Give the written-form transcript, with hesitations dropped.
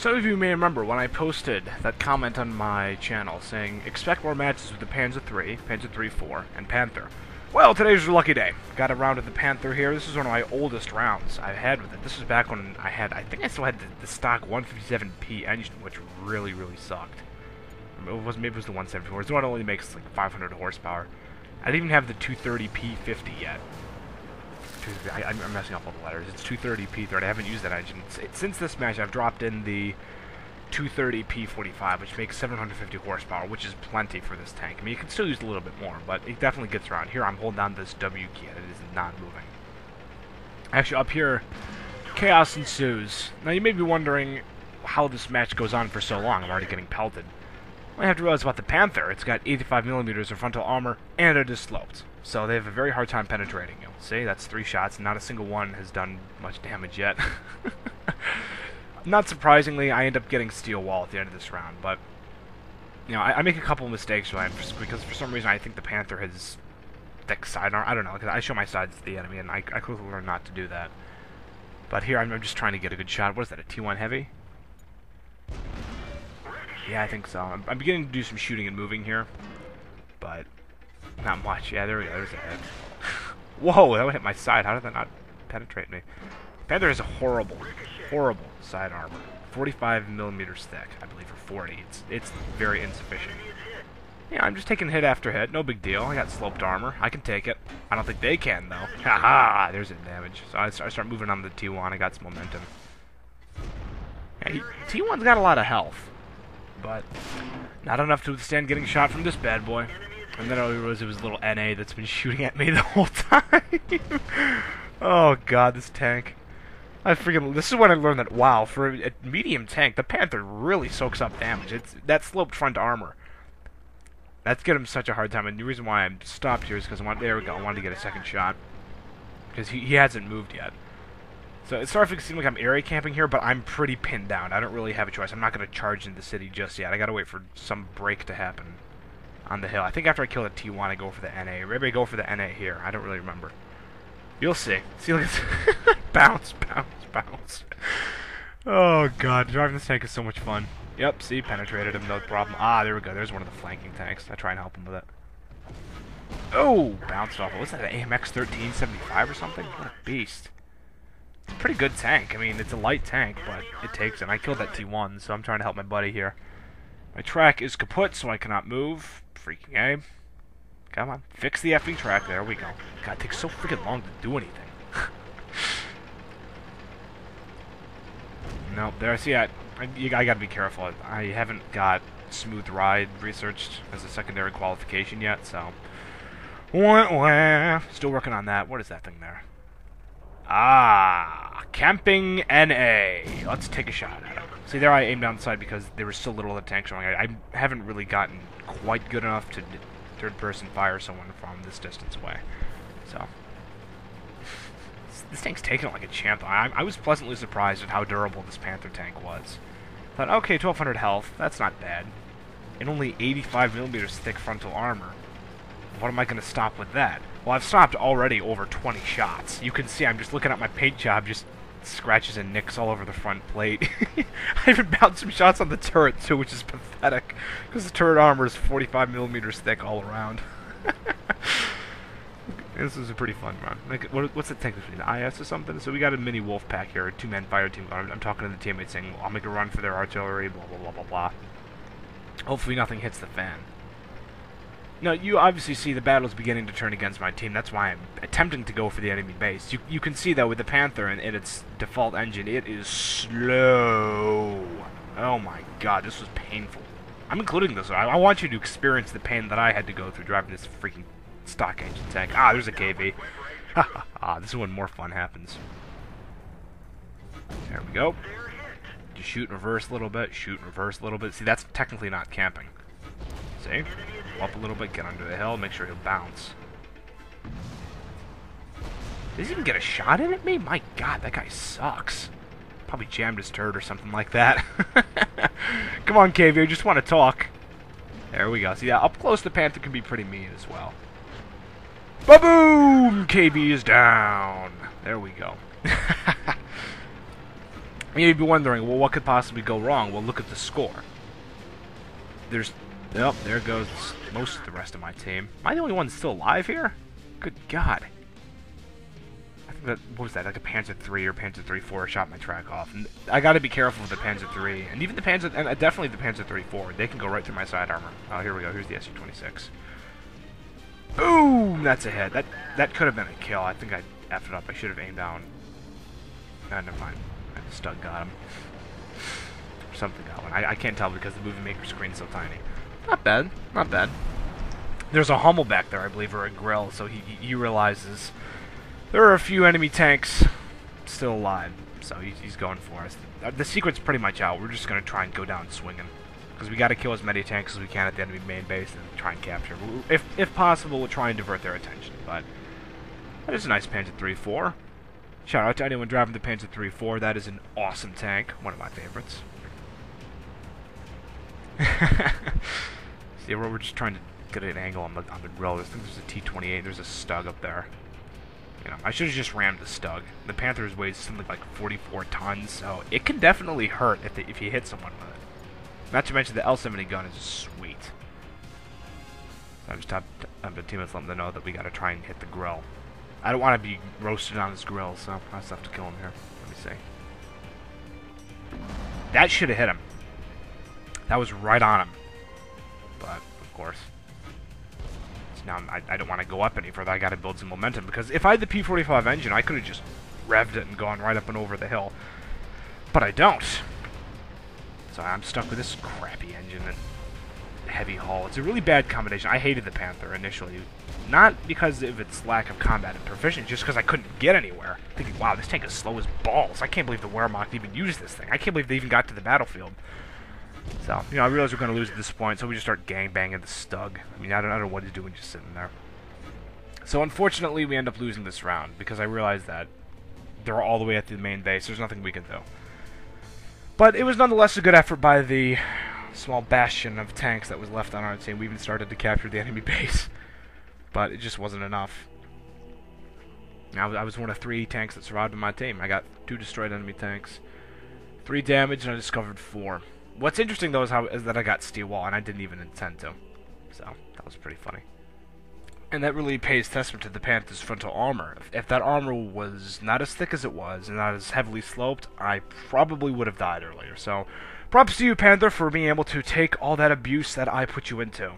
Some of you may remember when I posted that comment on my channel saying, expect more matches with the Panzer III, Panzer III 4, and Panther. Well, today's your lucky day. Got a round with the Panther here. This is one of my oldest rounds I've had with it. This was back when I think I still had the stock 157P engine, which really, really sucked. Maybe it was the 174. It's the one that only makes like 500 horsepower. I didn't even have the 230P50 yet. I'm messing up all the letters. It's 230P30. I haven't used that engine. Since this match, I've dropped in the 230P45, which makes 750 horsepower, which is plenty for this tank. I mean, you can still use a little bit more, but it definitely gets around. Here, I'm holding down this W key, and it is not moving. Actually, up here, chaos ensues. Now, you may be wondering how this match goes on for so long. I'm already getting pelted. Well, you have to realize about the Panther. It's got 85mm of frontal armor, and it is sloped. So they have a very hard time penetrating you. See, that's 3 shots, and not a single one has done much damage yet. Not surprisingly, I end up getting steel wall at the end of this round, but you know, I make a couple of mistakes, Ryan, because for some reason I think the Panther has thick side armor. I don't know, because I show my sides to the enemy, and I quickly learned not to do that. But here, I'm just trying to get a good shot. What is that, a T1 heavy? Yeah, I think so. I'm beginning to do some shooting and moving here, but not much. Yeah, there we go. There's a head. Whoa, that would hit my side. How did that not penetrate me? Panther has a horrible, horrible side armor. 45mm thick, I believe, or 40. It's very insufficient. Yeah, I'm just taking hit after hit. No big deal. I got sloped armor. I can take it. I don't think they can, though. Haha! There's some damage. So I start moving on to the T1. I got some momentum. Yeah, T1's got a lot of health, but not enough to withstand getting shot from this bad boy. And then I realized it was a little NA that's been shooting at me the whole time. Oh god, this tank. This is when I learned that, wow, for a medium tank, the Panther really soaks up damage. It's that sloped front armor. That's getting him such a hard time, and the reason why I'm stopped here is because there we go, I wanted to get a second shot. Because he hasn't moved yet. So it's starting to seem like I'm area camping here, but I'm pretty pinned down. I don't really have a choice. I'm not going to charge into the city just yet. I gotta wait for some break to happen on the hill. I think after I kill the T1, I go for the NA. Maybe I go for the NA here. I don't really remember. You'll see. See, look at bounce, bounce, bounce. Oh god, driving this tank is so much fun. Yep, see, penetrated him, no problem. Ah, there we go. There's one of the flanking tanks. I try and help him with it. Oh, bounced off. What's that, an AMX 1375 or something? What a beast. It's a pretty good tank. I mean, it's a light tank, but it takes it. And I killed that T1, so I'm trying to help my buddy here. My track is kaput, so I cannot move. Freaking A. Come on, fix the effing track. There we go. God, it takes so freaking long to do anything. No, there. See, I gotta be careful. I haven't got smooth ride researched as a secondary qualification yet, so still working on that. What is that thing there? Ah, camping NA. Let's take a shot at it. See, there I aimed down the side because there was so little of the tank showing. I haven't really gotten quite good enough to third-person fire someone from this distance away. So this tank's taking it like a champ. I was pleasantly surprised at how durable this Panther tank was. Thought, okay, 1200 health, that's not bad. And only 85mm thick frontal armor. What am I going to stop with that? Well, I've stopped already over 20 shots. You can see I'm just looking at my paint job, just scratches and nicks all over the front plate. I even bounced some shots on the turret too, which is pathetic, because the turret armor is 45mm thick all around. This is a pretty fun run. Like, what's the tank between IS or something? So we got a mini wolf pack here, a 2-man fire team. I'm talking to the teammates saying, well, I'll make a run for their artillery, blah blah blah blah blah. Hopefully nothing hits the fan. Now, you obviously see the battle's beginning to turn against my team. That's why I'm attempting to go for the enemy base. You can see, though, with the Panther and its default engine, it is slow. Oh my god, this was painful. I'm including this. I want you to experience the pain that I had to go through driving this freaking stock engine tank. Ah, there's a KV. Ah, this is when more fun happens. There we go. Just shoot in reverse a little bit, shoot in reverse a little bit. See, that's technically not camping. See? Up a little bit, get under the hill, make sure he'll bounce. Does he even get a shot in at me? My god, that guy sucks. Probably jammed his turret or something like that. Come on, KV, I just want to talk. There we go. See, yeah, up close the Panther can be pretty mean as well. Ba-boom! KB is down. There we go. You'd be wondering, well, what could possibly go wrong? Well, look at the score. There's... Yep, there goes most of the rest of my team. Am I the only one still alive here? Good God. I think that... What was that? Like a Panther 3 or Panther 3-4 shot my track off. And I gotta be careful with the Panther 3. And even the Panther... And definitely the Panther 3-4. They can go right through my side armor. Oh, here we go. Here's the SU-26. Boom! That's a hit. That could have been a kill. I think I effed it up. I should have aimed down. Never mind. The Stug got him. Something got one. I can't tell because the movie maker screen's so tiny. Not bad. Not bad. There's a Hummel back there, I believe, or a grill, so he realizes there are a few enemy tanks still alive, so he's going for us. The secret's pretty much out. We're just going to try and go down swinging, because we got to kill as many tanks as we can at the enemy main base and try and capture. If possible, we'll try and divert their attention, but that is a nice Panther 3-4. Shout out to anyone driving the Panther 3-4. That is an awesome tank. One of my favorites. See, we're just trying to get an angle on the grill. I think there's a T-28. There's a Stug up there. You know, I should have just rammed the Stug. The Panther weighs something like 44 tons, so it can definitely hurt if you hit someone with it. Not to mention the L-70 gun is sweet. So I'm just the teammates letting them know that we got to try and hit the grill. I don't want to be roasted on his grill, so I just have to kill him here. Let me see. That should have hit him. That was right on him. But, of course. So now I don't want to go up any further. I got to build some momentum. Because if I had the P45 engine, I could have just revved it and gone right up and over the hill. But I don't. So I'm stuck with this crappy engine and heavy hull. It's a really bad combination. I hated the Panther initially. Not because of its lack of combat and proficiency, just because I couldn't get anywhere. Thinking, wow, this tank is slow as balls. I can't believe the Wehrmacht even used this thing. I can't believe they even got to the battlefield. So, you know, I realized we're going to lose at this point, so we just start gangbanging the Stug. I mean, I don't know what he's doing just sitting there. So, unfortunately, we end up losing this round, because I realized that they're all the way at the main base. There's nothing we can do. But it was nonetheless a good effort by the small bastion of tanks that was left on our team. We even started to capture the enemy base. But it just wasn't enough. Now, I was one of 3 tanks that survived on my team. I got 2 destroyed enemy tanks, 3 damage, and I discovered 4. What's interesting, though, is that I got steel wall, and I didn't even intend to. So, that was pretty funny. And that really pays testament to the Panther's frontal armor. If that armor was not as thick as it was, and not as heavily sloped, I probably would have died earlier. So, props to you, Panther, for being able to take all that abuse that I put you into.